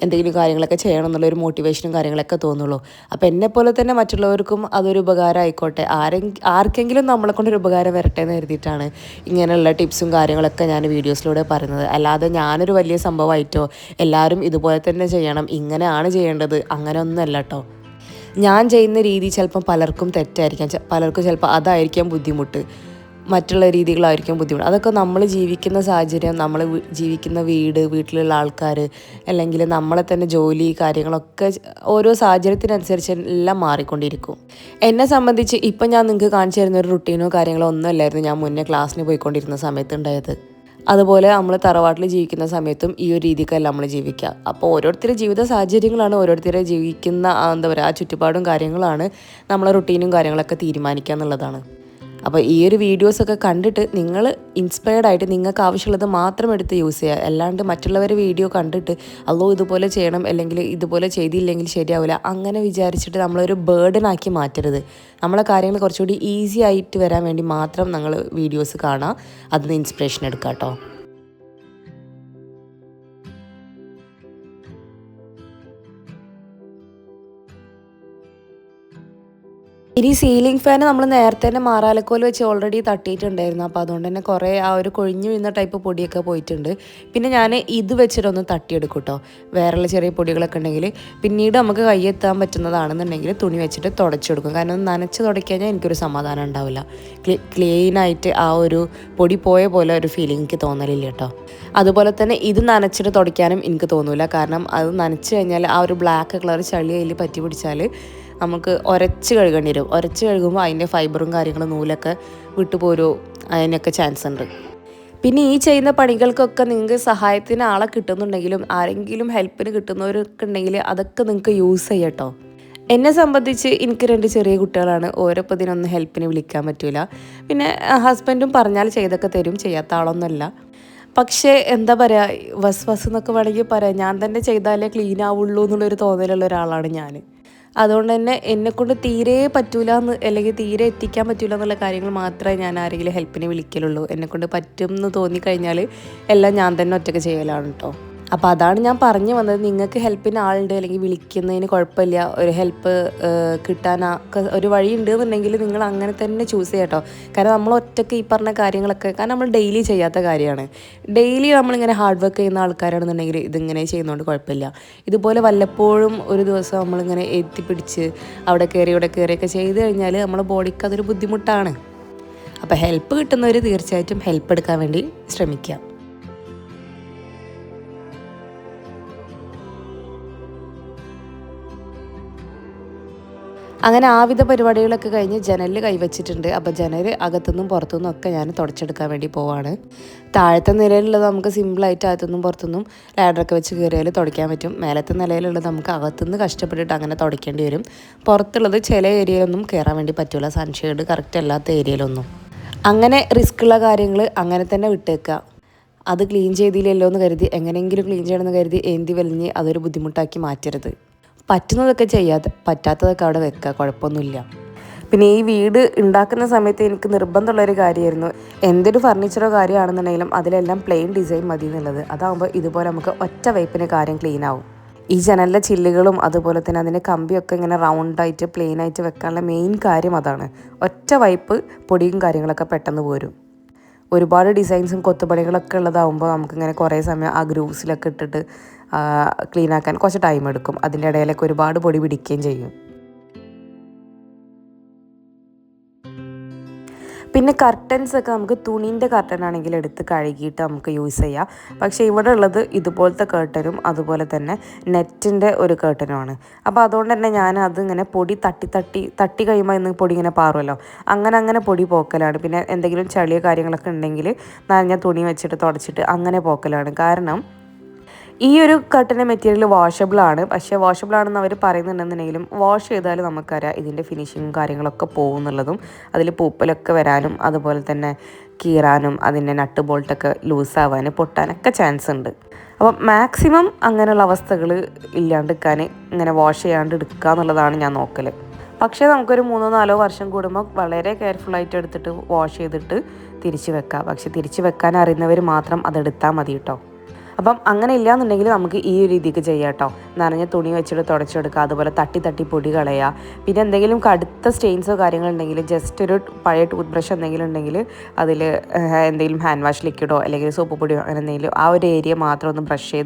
എന്തെങ്കിലും കാര്യങ്ങളൊക്കെ ചെയ്യണം എന്നുള്ളൊരു മോട്ടിവേഷനും കാര്യങ്ങളൊക്കെ തോന്നുള്ളൂ. അപ്പോൾ എന്നെപ്പോലെ തന്നെ മറ്റുള്ളവർക്കും അതൊരു ഉപകാരം ആയിക്കോട്ടെ, ആർക്കെങ്കിലും നമ്മളെ കൊണ്ടൊരു ഉപകാരം വരട്ടെ എന്ന് കരുതിയിട്ടാണ് ഇങ്ങനെയുള്ള ടിപ്സും കാര്യങ്ങളൊക്കെ ഞാൻ വീഡിയോസിലൂടെ പറയുന്നത്. അല്ലാതെ ഞാനൊരു വലിയ സംഭവമായിട്ടോ എല്ലാവരും ഇതുപോലെ തന്നെ ചെയ്യണം, ഇങ്ങനെയാണ് ചെയ്യേണ്ടത്, അങ്ങനെ ഒന്നുമല്ല കേട്ടോ. ഞാൻ ചെയ്യുന്ന രീതി ചിലപ്പം പലർക്കും തെറ്റായിരിക്കാം, പലർക്കും ചിലപ്പോൾ അതായിരിക്കാം ബുദ്ധിമുട്ട്, മറ്റുള്ള രീതികളായിരിക്കും ബുദ്ധിമുട്ട്. അതൊക്കെ നമ്മൾ ജീവിക്കുന്ന സാഹചര്യം, നമ്മൾ ജീവിക്കുന്ന വീട്, വീട്ടിലുള്ള ആൾക്കാർ, അല്ലെങ്കിൽ നമ്മളെ തന്നെ ജോലി കാര്യങ്ങളൊക്കെ ഓരോ സാഹചര്യത്തിനനുസരിച്ച് എല്ലാം മാറിക്കൊണ്ടിരിക്കും. എന്നെ സംബന്ധിച്ച് ഇപ്പം ഞാൻ നിങ്ങൾക്ക് കാണിച്ചു തരുന്ന ഒരു റുട്ടീനോ കാര്യങ്ങളോ ഒന്നുമല്ലായിരുന്നു ഞാൻ മുന്നേ ക്ലാസ്സിന് പോയിക്കൊണ്ടിരുന്ന സമയത്ത് ഉണ്ടായത്. അതുപോലെ നമ്മൾ തറവാട്ടിൽ ജീവിക്കുന്ന സമയത്തും ഈ ഒരു രീതിക്കല്ല നമ്മൾ ജീവിക്കുക. അപ്പോൾ ഓരോരുത്തരുടെ ജീവിത സാഹചര്യങ്ങളാണ് ഓരോരുത്തരെ ജീവിക്കുന്ന എന്താ പറയുക ആ ചുറ്റുപാടും കാര്യങ്ങളാണ് നമ്മളെ റുട്ടീനും കാര്യങ്ങളൊക്കെ തീരുമാനിക്കുക എന്നുള്ളതാണ്. അപ്പോൾ ഈ ഒരു വീഡിയോസൊക്കെ കണ്ടിട്ട് നിങ്ങൾ ഇൻസ്പയർഡ് ആയിട്ട് നിങ്ങൾക്ക് ആവശ്യമുള്ളത് മാത്രം എടുത്ത് യൂസ് ചെയ്യുക. അല്ലാണ്ട് മറ്റുള്ളവരെ വീഡിയോ കണ്ടിട്ട് അല്ലോ ഇതുപോലെ ചെയ്യണം അല്ലെങ്കിൽ ഇതുപോലെ ചെയ്തില്ലെങ്കിൽ ശരിയാവില്ല അങ്ങനെ വിചാരിച്ചിട്ട് നമ്മളൊരു ബേർഡനാക്കി മാറ്റരുത്. നമ്മളെ കാര്യങ്ങൾ കുറച്ചുകൂടി ഈസി ആയിട്ട് വരാൻ വേണ്ടി മാത്രം നിങ്ങൾ വീഡിയോസ് കാണുക, അതിന് ഇൻസ്പിറേഷൻ എടുക്കുക കേട്ടോ. ഇനി സീലിംഗ് ഫാൻ നമ്മൾ നേരത്തെ തന്നെ മാറാലക്കോൽ വെച്ച് ഓൾറെഡി തട്ടിയിട്ടുണ്ടായിരുന്നു. അപ്പോൾ അതുകൊണ്ട് തന്നെ കുറേ ആ ഒരു കൊഴിഞ്ഞു വീഴുന്ന ടൈപ്പ് പൊടിയൊക്കെ പോയിട്ടുണ്ട്. പിന്നെ ഞാൻ ഇത് വെച്ചിട്ടൊന്ന് തട്ടിയെടുക്കും കേട്ടോ. വേറെയുള്ള ചെറിയ പൊടികളൊക്കെ ഉണ്ടെങ്കിൽ പിന്നീട് നമുക്ക് കയ്യെത്താൻ പറ്റുന്നതാണെന്നുണ്ടെങ്കിൽ തുണി വെച്ചിട്ട് തുടച്ചെടുക്കും. കാരണം നനച്ച് തുടയ്ക്കഴിഞ്ഞാൽ എനിക്കൊരു സമാധാനം ഉണ്ടാവില്ല. ക്ലീനായിട്ട് ആ ഒരു പൊടി പോയ പോലെ ഒരു ഫീലിംഗ് എനിക്ക് തോന്നലില്ല കേട്ടോ. അതുപോലെ തന്നെ ഇത് നനച്ചിട്ട് തുടയ്ക്കാനും എനിക്ക് തോന്നില്ല. കാരണം അത് നനച്ച് കഴിഞ്ഞാൽ ആ ഒരു ബ്ലാക്ക് കളർ ചളി അതിൽ പറ്റി പിടിച്ചാൽ നമുക്ക് ഉരച്ച് കഴുകേണ്ടി വരും. ഉരച്ച് കഴുകുമ്പോൾ അതിൻ്റെ ഫൈബറും കാര്യങ്ങളും നൂലൊക്കെ വിട്ടുപോരോ, അതിനൊക്കെ ചാൻസ് ഉണ്ട്. പിന്നെ ഈ ചെയ്യുന്ന പണികൾക്കൊക്കെ നിങ്ങൾക്ക് സഹായത്തിന് ആളെ കിട്ടുന്നുണ്ടെങ്കിലും ആരെങ്കിലും ഹെൽപ്പിന് കിട്ടുന്നവരൊക്കെ ഉണ്ടെങ്കിൽ അതൊക്കെ നിങ്ങൾക്ക് യൂസ് ചെയ്യാം കേട്ടോ. എന്നെ സംബന്ധിച്ച് എനിക്ക് 2 ചെറിയ കുട്ടികളാണ്. ഓരോപ്പം ഇതിനൊന്നും ഹെൽപ്പിന് വിളിക്കാൻ പറ്റില്ല. പിന്നെ ഹസ്ബൻഡും പറഞ്ഞാൽ ചെയ്തൊക്കെ തരും, ചെയ്യാത്ത ആളൊന്നുമല്ല. പക്ഷേ എന്താ പറയുക, വസ് എന്നൊക്കെ വേണമെങ്കിൽ പറയാം, ഞാൻ തന്നെ ചെയ്താലേ ക്ലീൻ ആവുള്ളൂ എന്നുള്ളൊരു തോന്നലുള്ള ഒരാളാണ് ഞാൻ. അതുകൊണ്ട് തന്നെ എന്നെക്കൊണ്ട് തീരെ പറ്റൂല എന്ന് അല്ലെങ്കിൽ തീരെ എത്തിക്കാൻ പറ്റൂല എന്നുള്ള കാര്യങ്ങൾ മാത്രമേ ഞാൻ ആരെങ്കിലും ഹെൽപ്പിന് വിളിക്കലുള്ളൂ. എന്നെക്കൊണ്ട് പറ്റും എന്ന് തോന്നിക്കഴിഞ്ഞാൽ എല്ലാം ഞാൻ തന്നെ ഒറ്റയ്ക്ക് ചെയ്യലാണ് കേട്ടോ. അപ്പോൾ അതാണ് ഞാൻ പറഞ്ഞു വന്നത്, നിങ്ങൾക്ക് ഹെൽപ്പിന് ആളുണ്ട് അല്ലെങ്കിൽ വിളിക്കുന്നതിന് കുഴപ്പമില്ല, ഒരു ഹെൽപ്പ് കിട്ടാനൊക്കെ ഒരു വഴി ഉണ്ട് എന്നുണ്ടെങ്കിൽ നിങ്ങൾ അങ്ങനെ തന്നെ ചൂസ് ചെയ്യാം കേട്ടോ. കാരണം നമ്മൾ ഒറ്റയ്ക്ക് ഈ പറഞ്ഞ കാര്യങ്ങളൊക്കെ, കാരണം നമ്മൾ ഡെയിലി ചെയ്യാത്ത കാര്യമാണ്. ഡെയിലി നമ്മളിങ്ങനെ ഹാർഡ് വർക്ക് ചെയ്യുന്ന ആൾക്കാരാണെന്നുണ്ടെങ്കിൽ ഇതിങ്ങനെ ചെയ്യുന്നതുകൊണ്ട് കുഴപ്പമില്ല. ഇതുപോലെ വല്ലപ്പോഴും ഒരു ദിവസം നമ്മളിങ്ങനെ എത്തിപ്പിടിച്ച് അവിടെ കയറി ഇവിടെ കയറിയൊക്കെ ചെയ്ത് കഴിഞ്ഞാൽ നമ്മുടെ ബോഡിക്ക് അതൊരു ബുദ്ധിമുട്ടാണ്. അപ്പോൾ ഹെൽപ്പ് കിട്ടുന്നവർ തീർച്ചയായിട്ടും ഹെൽപ്പ് എടുക്കാൻ വേണ്ടി ശ്രമിക്കുക. അങ്ങനെ ആവിധ പരിപാടികളൊക്കെ കഴിഞ്ഞ് ജനലിൽ കൈവച്ചിട്ടുണ്ട്. അപ്പോൾ ജനൽ അകത്തുനിന്നും പുറത്തുനിന്നും ഒക്കെ ഞാൻ തുടച്ചെടുക്കാൻ വേണ്ടി പോവാണ്. താഴത്തെ നിലയിലുള്ളത് നമുക്ക് സിമ്പിളായിട്ട് അകത്തുനിന്നും പുറത്തുനിന്നും ലാഡറൊക്കെ വെച്ച് കയറിയാൽ തുടയ്ക്കാൻ പറ്റും. മേലത്തെ നിലയിലുള്ളത് നമുക്ക് അകത്തുനിന്ന് കഷ്ടപ്പെട്ടിട്ട് അങ്ങനെ തുടയ്ക്കേണ്ടി വരും. പുറത്തുള്ളത് ചില ഏരിയയിലൊന്നും കയറാൻ വേണ്ടി പറ്റില്ല, സൺഷെയ്ഡ് കറക്റ്റ് അല്ലാത്ത ഏരിയയിലൊന്നും. അങ്ങനെ റിസ്ക്കുള്ള കാര്യങ്ങൾ അങ്ങനെ തന്നെ വിട്ടേക്കുക. അത് ക്ലീൻ ചെയ്തില്ലല്ലോ എന്ന് കരുതി എങ്ങനെയെങ്കിലും ക്ലീൻ ചെയ്യണമെന്ന് കരുതി ഏന്തി വലിഞ്ഞ് അതൊരു ബുദ്ധിമുട്ടാക്കി മാറ്റരുത്. പറ്റുന്നതൊക്കെ ചെയ്യാതെ പറ്റാത്തതൊക്കെ അവിടെ വെക്കുക, കുഴപ്പമൊന്നുമില്ല. പിന്നെ ഈ വീട് ഉണ്ടാക്കുന്ന സമയത്ത് എനിക്ക് നിർബന്ധമുള്ളൊരു കാര്യമായിരുന്നു, എന്തൊരു ഫർണിച്ചറോ കാര്യമാണെന്നുണ്ടെങ്കിലും അതിലെല്ലാം പ്ലെയിൻ ഡിസൈൻ മതി എന്നുള്ളത്. അതാകുമ്പോൾ ഇതുപോലെ നമുക്ക് ഒറ്റ വൈപ്പിന് കാര്യം ക്ലീൻ ആവും. ഈ ജനലിലെ ചില്ലുകളും അതുപോലെ തന്നെ അതിൻ്റെ കമ്പിയൊക്കെ ഇങ്ങനെ റൗണ്ടായിട്ട് പ്ലെയിനായിട്ട് വെക്കാനുള്ള മെയിൻ കാര്യം അതാണ്. ഒറ്റ വൈപ്പ് പൊടിയും കാര്യങ്ങളൊക്കെ പെട്ടെന്ന് പോരും. ഒരുപാട് ഡിസൈൻസും കൊത്തുപണികളൊക്കെ ഉള്ളതാകുമ്പോൾ നമുക്കിങ്ങനെ കുറേ സമയം ആ ഗ്രൂസിലൊക്കെ ഇട്ടിട്ട് ക്ലീനാക്കാൻ കുറച്ച് ടൈം എടുക്കും. അതിൻ്റെ ഇടയിലൊക്കെ ഒരുപാട് പൊടി പിടിക്കുകയും ചെയ്യും. പിന്നെ കർട്ടൻസൊക്കെ നമുക്ക് തുണീൻ്റെ കർട്ടൻ ആണെങ്കിൽ എടുത്ത് കഴുകിയിട്ട് നമുക്ക് യൂസ് ചെയ്യാം. പക്ഷേ ഇവിടെ ഉള്ളത് ഇതുപോലത്തെ കേർട്ടനും അതുപോലെ തന്നെ നെറ്റിൻ്റെ ഒരു കേർട്ടനുമാണ്. അപ്പോൾ അതുകൊണ്ട് തന്നെ ഞാൻ അതിങ്ങനെ പൊടി തട്ടി കഴിയുമ്പോൾ ഇന്ന് പൊടി ഇങ്ങനെ പാറുമല്ലോ, അങ്ങനെ പൊടി പോക്കലാണ്. പിന്നെ എന്തെങ്കിലും ചളിയോ കാര്യങ്ങളൊക്കെ ഉണ്ടെങ്കിൽ നനഞ്ഞ തുണി വെച്ചിട്ട് തുടച്ചിട്ട് അങ്ങനെ പോക്കലാണ്. കാരണം ഈ ഒരു കർട്ടൻ്റെ മെറ്റീരിയൽ വാഷബിളാണ്. പക്ഷേ വാഷബിളാണെന്ന് അവർ പറയുന്നുണ്ടെന്നുണ്ടെങ്കിലും വാഷ് ചെയ്താൽ നമുക്കറിയാം ഇതിൻ്റെ ഫിനിഷിങ്ങും കാര്യങ്ങളൊക്കെ പോകുന്നുള്ളതും അതിൽ പൂപ്പലൊക്കെ വരാനും അതുപോലെ തന്നെ കീറാനും അതിൻ്റെ നട്ട് ബോൾട്ടൊക്കെ ലൂസാവാനും പൊട്ടാനൊക്കെ ചാൻസ് ഉണ്ട്. അപ്പം മാക്സിമം അങ്ങനെയുള്ള അവസ്ഥകൾ ഇല്ലാണ്ടിരിക്കാൻ ഇങ്ങനെ വാഷ് ചെയ്യാണ്ട് എടുക്കുക എന്നുള്ളതാണ് ഞാൻ നോക്കൽ. പക്ഷേ നമുക്കൊരു 3-4 വർഷം കൂടുമ്പോൾ വളരെ കെയർഫുള്ളായിട്ട് എടുത്തിട്ട് വാഷ് ചെയ്തിട്ട് തിരിച്ച് വെക്കാം. പക്ഷേ തിരിച്ച് വെക്കാൻ അറിയുന്നവർ മാത്രം അതെടുത്താൽ മതി കേട്ടോ. അപ്പം അങ്ങനെ ഇല്ലയെന്നുണ്ടെങ്കിൽ നമുക്ക് ഈ ഒരു രീതിക്ക് ചെയ്യാം കേട്ടോ. നനഞ്ഞ തുണി വെച്ചിട്ട് തുടച്ചെടുക്കുക, അതുപോലെ തട്ടി പൊടി കളയുക. പിന്നെ എന്തെങ്കിലും കടുത്ത സ്റ്റെയിൻസോ കാര്യങ്ങളുണ്ടെങ്കിൽ ജസ്റ്റ് ഒരു പഴയ ടൂത്ത് ബ്രഷ് എന്തെങ്കിലും ഉണ്ടെങ്കിൽ അതിൽ എന്തെങ്കിലും ഹാൻഡ് വാഷ് ലിക്വിഡോ അല്ലെങ്കിൽ സോപ്പ് പൊടിയോ അങ്ങനെ എന്തെങ്കിലും ആ ഒരു ഏരിയ മാത്രം ഒന്ന് ബ്രഷ്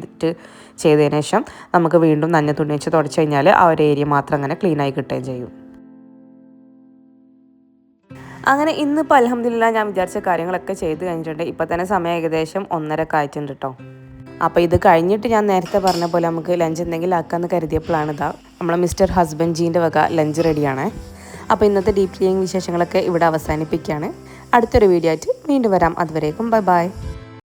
ചെയ്തതിന് ശേഷം നമുക്ക് വീണ്ടും നനഞ്ഞ തുണി വെച്ച് തുടച്ച് കഴിഞ്ഞാൽ ആ ഒരു ഏരിയ മാത്രം അങ്ങനെ ക്ലീനായി കിട്ടുകയും ചെയ്യും. അങ്ങനെ ഇന്നിപ്പോൾ അൽഹംദുലില്ലാ ഞാൻ വിചാരിച്ച കാര്യങ്ങളൊക്കെ ചെയ്ത് കഴിഞ്ഞിട്ടുണ്ട്. ഇപ്പോൾ തന്നെ സമയം ഏകദേശം 1:30 ആയിട്ടുണ്ട് കേട്ടോ. അപ്പോൾ ഇത് കഴിഞ്ഞിട്ട് ഞാൻ നേരത്തെ പറഞ്ഞ പോലെ നമുക്ക് ലഞ്ച് എന്തെങ്കിലും ആക്കാമെന്ന് കരുതിയപ്പോഴാണ് നമ്മളെ മിസ്റ്റർ ഹസ്ബൻഡ് വക ലഞ്ച് റെഡിയാണ്. അപ്പോൾ ഇന്നത്തെ ഡീപ് ക്ലീനിങ് വിശേഷങ്ങളൊക്കെ ഇവിടെ അവസാനിപ്പിക്കുകയാണ്. അടുത്തൊരു വീഡിയോ ആയിട്ട് വീണ്ടും വരാം. അതുവരേക്കും ബൈ.